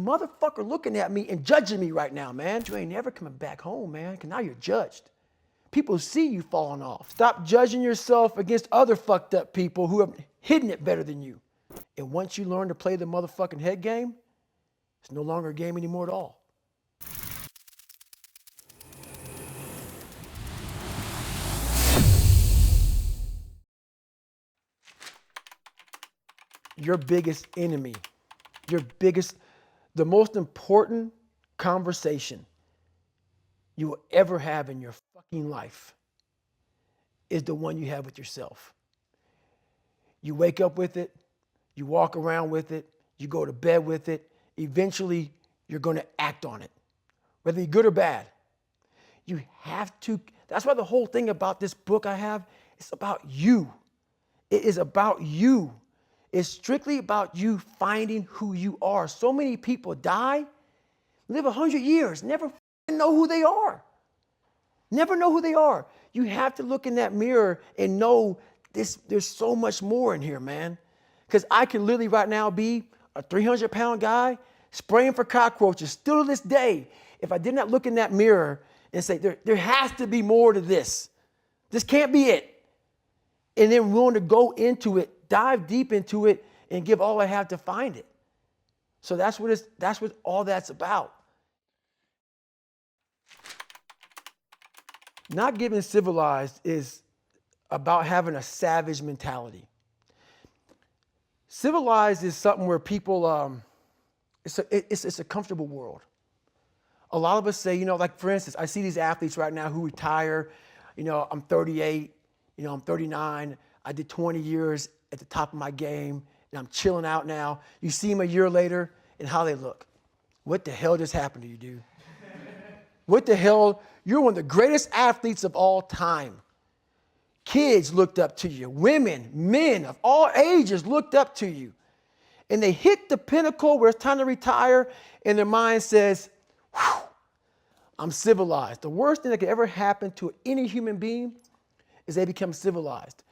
motherfucker looking at me and judging me right now, man. You ain't never coming back home, man, because now you're judged. People see you falling off. Stop judging yourself against other fucked up people who have hidden it better than you. And once you learn to play the motherfucking head game, it's no longer a game anymore at all. Your biggest enemy, the most important conversation you will ever have in your fucking life is the one you have with yourself. You wake up with it, you walk around with it, you go to bed with it. Eventually, you're going to act on it, whether you're good or bad. You have to. That's why the whole thing about this book I have, it's about you. It is about you. It's strictly about you finding who you are. So many people die, live 100 years, never know who they are. Never know who they are. You have to look in that mirror and know this. There's so much more in here, man. Because I can literally right now be a 300-pound guy spraying for cockroaches still to this day. If I did not look in that mirror and say, there has to be more to this. This can't be it. And then willing to go into it, dive deep into it, and give all I have to find it. So that's what all that's about. Not getting civilized is about having a savage mentality. Civilized is something where people, it's a comfortable world. A lot of us say, like for instance, I see these athletes right now who retire, I'm 38, I'm 39, I did 20 years at the top of my game, and I'm chilling out now. You see them a year later and how they look. What the hell just happened to you, dude? What the hell? You're one of the greatest athletes of all time. Kids looked up to you. Women, men of all ages looked up to you. And they hit the pinnacle where it's time to retire, and their mind says, whew, I'm civilized. The worst thing that could ever happen to any human being is they become civilized.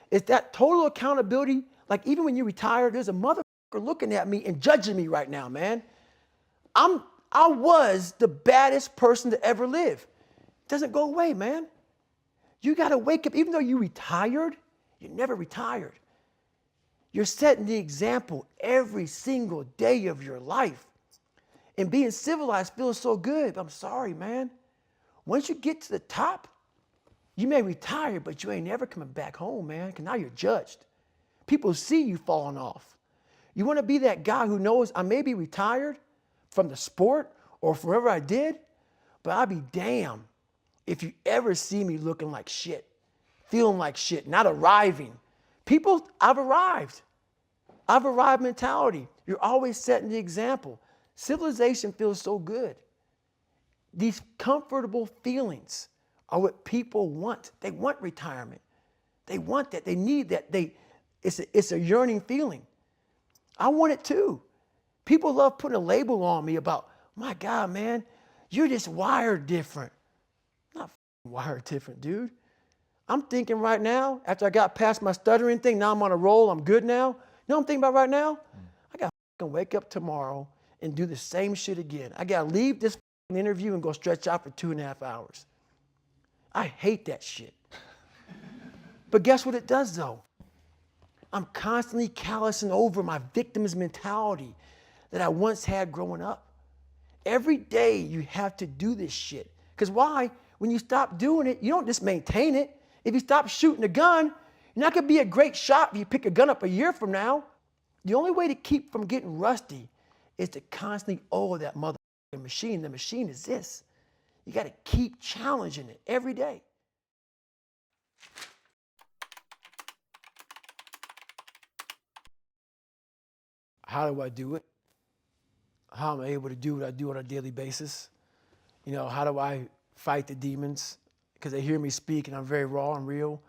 It's that total accountability. Like even when you retire, there's a motherfucker looking at me and judging me right now, man. I was the baddest person to ever live. It doesn't go away, man. You got to wake up. Even though you retired, you never retired. You're setting the example every single day of your life. And being civilized feels so good. But I'm sorry, man. Once you get to the top, you may retire, but you ain't never coming back home, man, because now you're judged. People see you falling off. You want to be that guy who knows I may be retired from the sport or forever I did, but I'll be damned if you ever see me looking like shit, feeling like shit, not arriving. People, I've arrived. I've arrived mentality. You're always setting the example. Civilization feels so good. These comfortable feelings are what people want. They want retirement. They want that. They need that. It's a yearning feeling. I want it too. People love putting a label on me about, my God, man, you're just wired different. I'm not wired different, dude. I'm thinking right now, after I got past my stuttering thing, now I'm on a roll, I'm good now. You know what I'm thinking about right now? I got to wake up tomorrow and do the same shit again. I got to leave this interview and go stretch out for 2.5 hours. I hate that shit. But guess what it does though? I'm constantly callousing over my victim's mentality that I once had growing up. Every day you have to do this shit. Because why? When you stop doing it, you don't just maintain it. If you stop shooting a gun, you're not going to be a great shot if you pick a gun up a year from now. The only way to keep from getting rusty is to constantly oil that motherfucking machine. The machine is this. You got to keep challenging it every day. How do I do it? How am I able to do what I do on a daily basis? How do I fight the demons? Because they hear me speak and I'm very raw and real.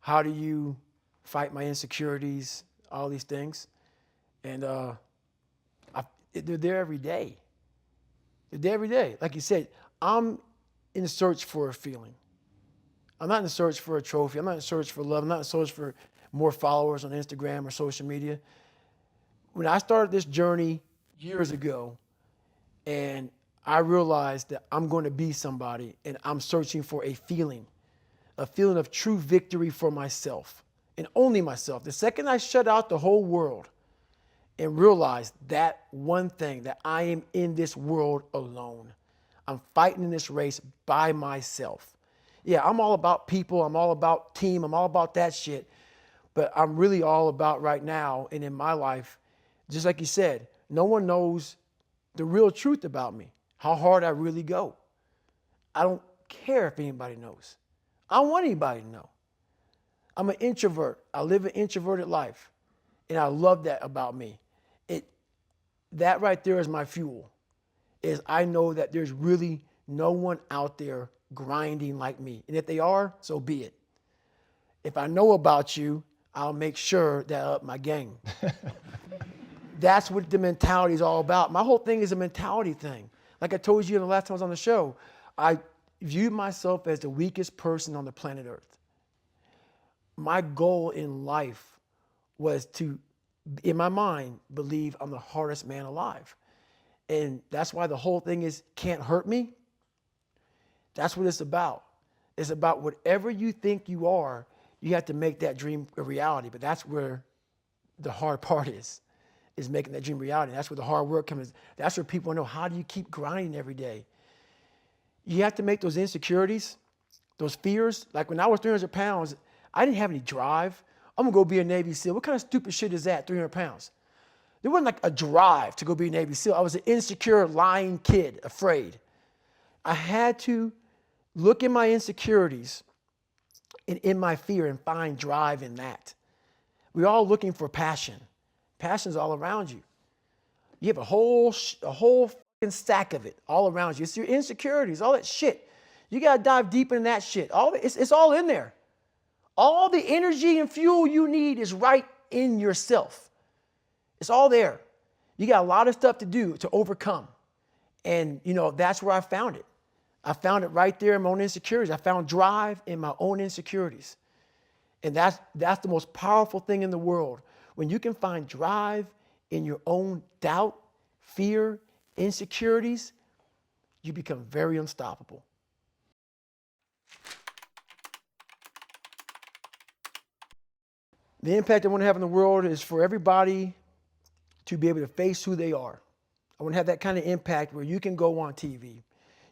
How do you fight my insecurities? All these things. And they're there every day. They're there every day. Like you said, I'm in search for a feeling. I'm not in search for a trophy. I'm not in search for love. I'm not in search for more followers on Instagram or social media. When I started this journey years ago, And I realized that I'm going to be somebody, and I'm searching for a feeling of true victory for myself and only myself. The second I shut out the whole world and realize that one thing, that I am in this world alone. I'm fighting in this race by myself. Yeah, I'm all about people. I'm all about team. I'm all about that shit. But I'm really all about right now and in my life, just like you said, no one knows the real truth about me, how hard I really go. I don't care if anybody knows. I don't want anybody to know. I'm an introvert. I live an introverted life. And I love that about me. That right there is my fuel. Is I know that there's really no one out there grinding like me. And if they are, so be it. If I know about you, I'll make sure that I up my game. That's what the mentality is all about. My whole thing is a mentality thing. Like I told you the last time I was on the show, I viewed myself as the weakest person on the planet Earth. My goal in life was to, in my mind, believe I'm the hardest man alive. And that's why the whole thing is can't hurt me. That's what it's about. It's about whatever you think you are, you have to make that dream a reality. But that's where the hard part is making that dream reality. That's where the hard work comes. That's where people know, how do you keep grinding every day? You have to make those insecurities, those fears. Like when I was 300 pounds, I didn't have any drive. I'm gonna go be a Navy SEAL. What kind of stupid shit is that, 300 pounds? There wasn't like a drive to go be a Navy SEAL. I was an insecure, lying kid, afraid. I had to look at my insecurities and in my fear and find drive in that. We're all looking for passion. Passion's all around you. You have a whole fucking stack of it all around you. It's your insecurities, all that shit. You gotta dive deep in that shit. It's all in there. All the energy and fuel you need is right in yourself. It's all there. You got a lot of stuff to do to overcome. And, that's where I found it. I found it right there in my own insecurities. I found drive in my own insecurities. And that's the most powerful thing in the world. When you can find drive in your own doubt, fear, insecurities, you become very unstoppable. The impact I want to have in the world is for everybody to be able to face who they are. I want to have that kind of impact where you can go on TV.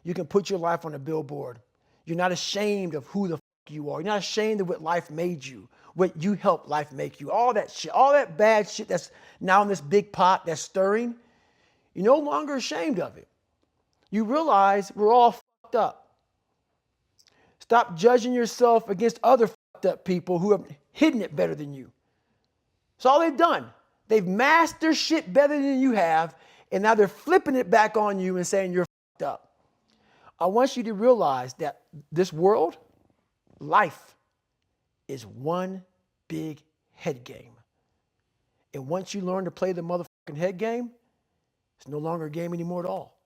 You can put your life on a billboard. You're not ashamed of who the fuck you are. You're not ashamed of what life made you, what you helped life make you. All that shit, all that bad shit that's now in this big pot that's stirring, you're no longer ashamed of it. You realize we're all fucked up. Stop judging yourself against other fucked up people who have hidden it better than you. That's all they've done. They've masked their shit better than you have, and now they're flipping it back on you and saying you're fucked up. I want you to realize that this world, life, is one big head game. And once you learn to play the motherfucking head game, it's no longer a game anymore at all.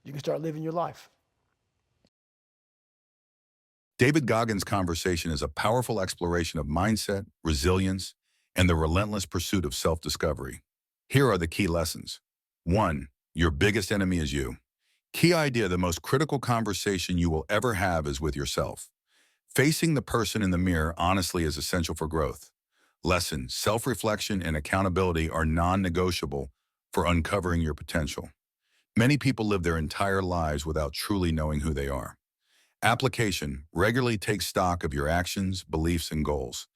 You can start living your life. David Goggins' conversation is a powerful exploration of mindset, resilience, and the relentless pursuit of self-discovery. Here are the key lessons. 1. Your biggest enemy is you. Key idea: the most critical conversation you will ever have is with yourself. Facing the person in the mirror honestly is essential for growth. Lesson: self-reflection and accountability are non-negotiable for uncovering your potential. Many people live their entire lives without truly knowing who they are. Application: regularly take stock of your actions, beliefs, and goals.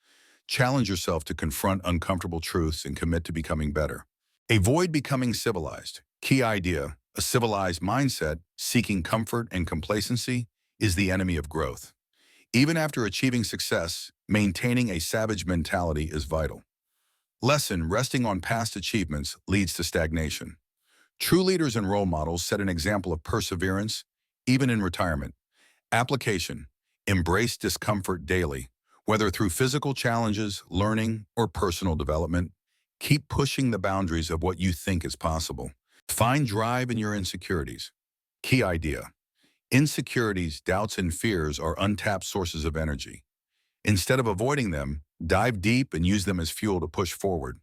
Challenge yourself to confront uncomfortable truths and commit to becoming better. Avoid becoming civilized. Key idea: a civilized mindset, seeking comfort and complacency, is the enemy of growth. Even after achieving success, maintaining a savage mentality is vital. Lesson: resting on past achievements leads to stagnation. True leaders and role models set an example of perseverance, even in retirement. Application: embrace discomfort daily. Whether through physical challenges, learning, or personal development, keep pushing the boundaries of what you think is possible. Find drive in your insecurities. Key idea: insecurities, doubts, and fears are untapped sources of energy. Instead of avoiding them, dive deep and use them as fuel to push forward.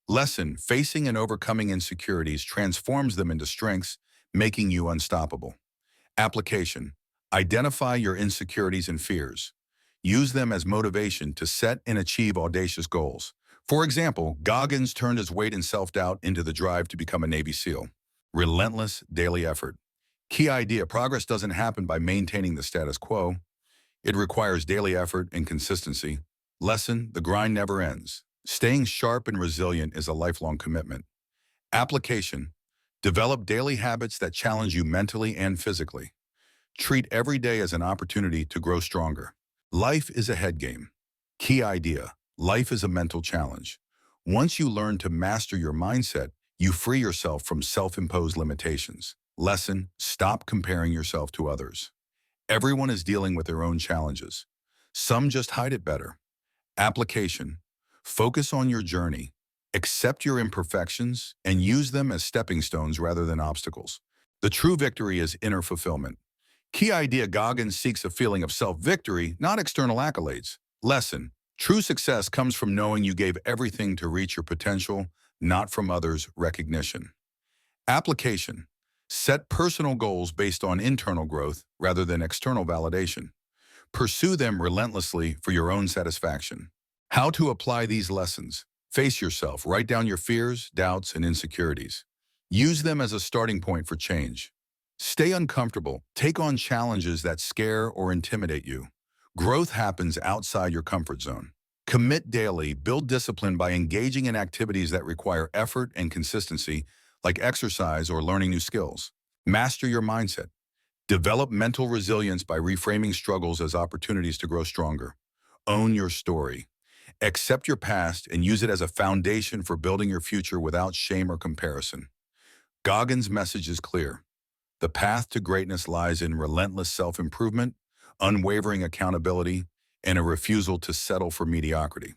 Lesson: facing and overcoming insecurities transforms them into strengths, making you unstoppable. Application: identify your insecurities and fears. Use them as motivation to set and achieve audacious goals. For example, Goggins turned his weight and self-doubt into the drive to become a Navy SEAL. Relentless daily effort. Key idea: progress doesn't happen by maintaining the status quo. It requires daily effort and consistency. Lesson: the grind never ends. Staying sharp and resilient is a lifelong commitment. Application: develop daily habits that challenge you mentally and physically. Treat every day as an opportunity to grow stronger. Life is a head game. Key idea: life is a mental challenge. Once you learn to master your mindset, you free yourself from self-imposed limitations. Lesson: stop comparing yourself to others. Everyone is dealing with their own challenges. Some just hide it better. Application: focus on your journey. Accept your imperfections and use them as stepping stones rather than obstacles. The true victory is inner fulfillment. Key idea: Goggins seeks a feeling of self-victory, not external accolades. Lesson: true success comes from knowing you gave everything to reach your potential, not from others' recognition. Application: set personal goals based on internal growth rather than external validation. Pursue them relentlessly for your own satisfaction. How to apply these lessons: face yourself, write down your fears, doubts, and insecurities. Use them as a starting point for change. Stay uncomfortable, take on challenges that scare or intimidate you. Growth happens outside your comfort zone. Commit daily, build discipline by engaging in activities that require effort and consistency, like exercise or learning new skills. Master your mindset. Develop mental resilience by reframing struggles as opportunities to grow stronger. Own your story. Accept your past and use it as a foundation for building your future without shame or comparison. Goggins' message is clear. The path to greatness lies in relentless self-improvement, unwavering accountability, and a refusal to settle for mediocrity.